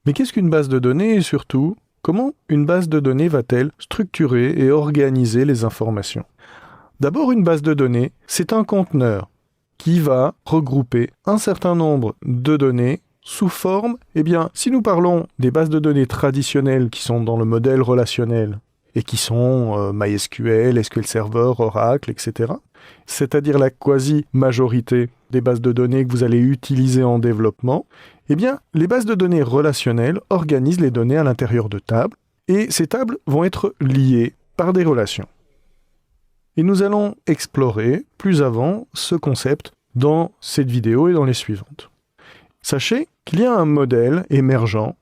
Mais qu'est-ce qu'une base de données et surtout, comment une base de données va-t-elle structurer et organiser les informations? D'abord, une base de données, c'est un conteneur qui va regrouper un certain nombre de données sous forme, si nous parlons des bases de données traditionnelles qui sont dans le modèle relationnel et qui sont MySQL, SQL Server, Oracle, etc., c'est-à-dire la quasi-majorité des bases de données que vous allez utiliser en développement, les bases de données relationnelles organisent les données à l'intérieur de tables, et ces tables vont être liées par des relations. Et nous allons explorer plus avant ce concept dans cette vidéo et dans les suivantes. Sachez qu'il y a un modèle émergent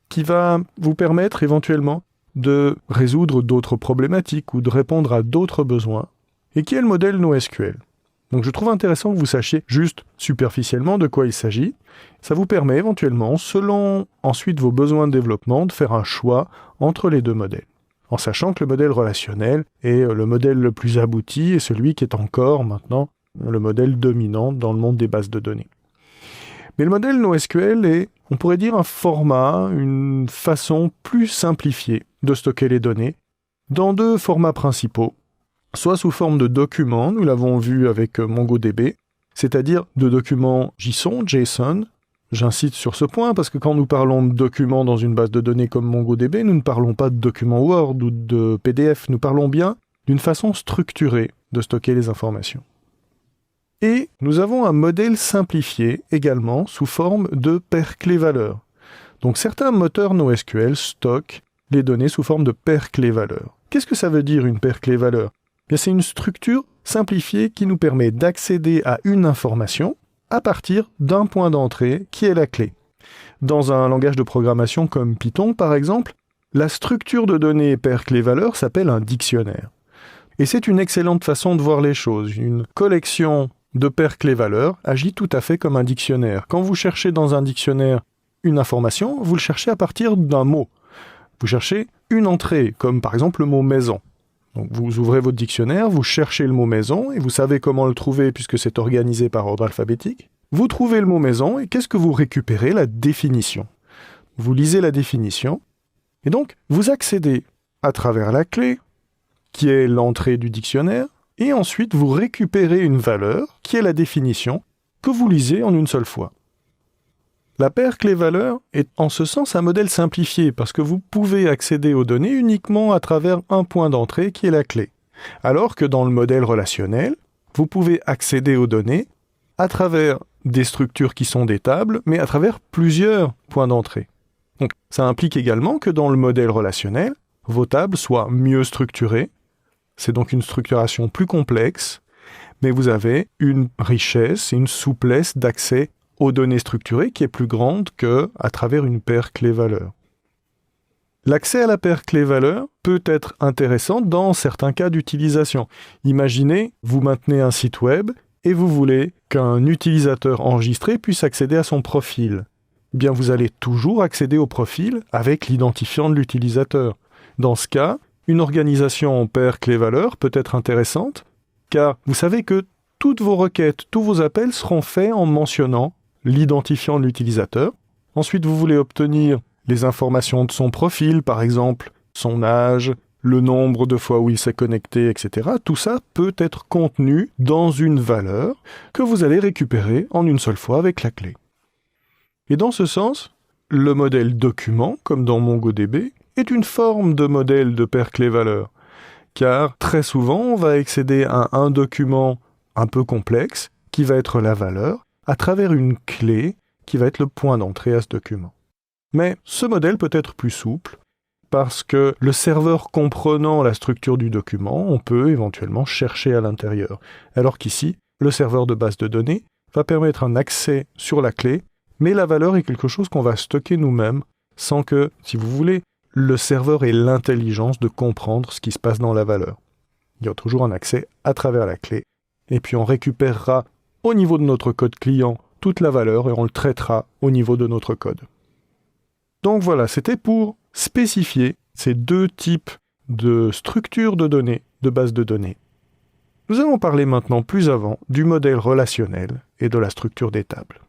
qui va vous permettre éventuellement de résoudre d'autres problématiques ou de répondre à d'autres besoins, et qui est le modèle NoSQL. Donc je trouve intéressant que vous sachiez juste superficiellement de quoi il s'agit. Ça vous permet éventuellement, selon ensuite vos besoins de développement, de faire un choix entre les deux modèles, en sachant que le modèle relationnel est le modèle le plus abouti et celui qui est encore maintenant le modèle dominant dans le monde des bases de données. Mais le modèle NoSQL est, on pourrait dire, un format, une façon plus simplifiée de stocker les données dans deux formats principaux, soit sous forme de documents, nous l'avons vu avec MongoDB, c'est-à-dire de documents JSON. J'insiste sur ce point parce que quand nous parlons de documents dans une base de données comme MongoDB, nous ne parlons pas de documents Word ou de PDF, nous parlons bien d'une façon structurée de stocker les informations. Et nous avons un modèle simplifié également sous forme de paire clé-valeur. Donc certains moteurs NoSQL stockent les données sous forme de paire clé-valeur. Qu'est-ce que ça veut dire une paire clé-valeur ? C'est une structure simplifiée qui nous permet d'accéder à une information à partir d'un point d'entrée qui est la clé. Dans un langage de programmation comme Python, par exemple, la structure de données paire clé-valeur s'appelle un dictionnaire. Et c'est une excellente façon de voir les choses. Une collection de paires clé-valeur agit tout à fait comme un dictionnaire. Quand vous cherchez dans un dictionnaire une information, vous le cherchez à partir d'un mot. Vous cherchez une entrée, comme par exemple le mot maison. Donc vous ouvrez votre dictionnaire, vous cherchez le mot maison, et vous savez comment le trouver puisque c'est organisé par ordre alphabétique. Vous trouvez le mot maison, et qu'est-ce que vous récupérez ? La définition. Vous lisez la définition, et donc vous accédez à travers la clé, qui est l'entrée du dictionnaire, et ensuite vous récupérez une valeur, qui est la définition, que vous lisez en une seule fois. La paire clé-valeur est en ce sens un modèle simplifié parce que vous pouvez accéder aux données uniquement à travers un point d'entrée qui est la clé. Alors que dans le modèle relationnel, vous pouvez accéder aux données à travers des structures qui sont des tables, mais à travers plusieurs points d'entrée. Donc ça implique également que dans le modèle relationnel, vos tables soient mieux structurées. C'est donc une structuration plus complexe, mais vous avez une richesse et une souplesse d'accès aux données structurées qui est plus grande qu'à travers une paire clé-valeur. L'accès à la paire clé-valeur peut être intéressant dans certains cas d'utilisation. Imaginez, vous maintenez un site web et vous voulez qu'un utilisateur enregistré puisse accéder à son profil. Bien, vous allez toujours accéder au profil avec l'identifiant de l'utilisateur. Dans ce cas, une organisation en paire clé-valeur peut être intéressante, car vous savez que toutes vos requêtes, tous vos appels seront faits en mentionnant l'identifiant de l'utilisateur. Ensuite, vous voulez obtenir les informations de son profil, par exemple son âge, le nombre de fois où il s'est connecté, etc. Tout ça peut être contenu dans une valeur que vous allez récupérer en une seule fois avec la clé. Et dans ce sens, le modèle document, comme dans MongoDB, est une forme de modèle de paire clé-valeur, car très souvent, on va accéder à un document un peu complexe, qui va être la valeur, à travers une clé qui va être le point d'entrée à ce document. Mais ce modèle peut être plus souple parce que le serveur comprenant la structure du document, on peut éventuellement chercher à l'intérieur. Alors qu'ici, le serveur de base de données va permettre un accès sur la clé, mais la valeur est quelque chose qu'on va stocker nous-mêmes sans que, si vous voulez, le serveur ait l'intelligence de comprendre ce qui se passe dans la valeur. Il y a toujours un accès à travers la clé, et puis on récupérera au niveau de notre code client toute la valeur et on le traitera au niveau de notre code. Donc voilà, c'était pour spécifier ces deux types de structures de données, de bases de données. Nous allons parler maintenant plus avant du modèle relationnel et de la structure des tables.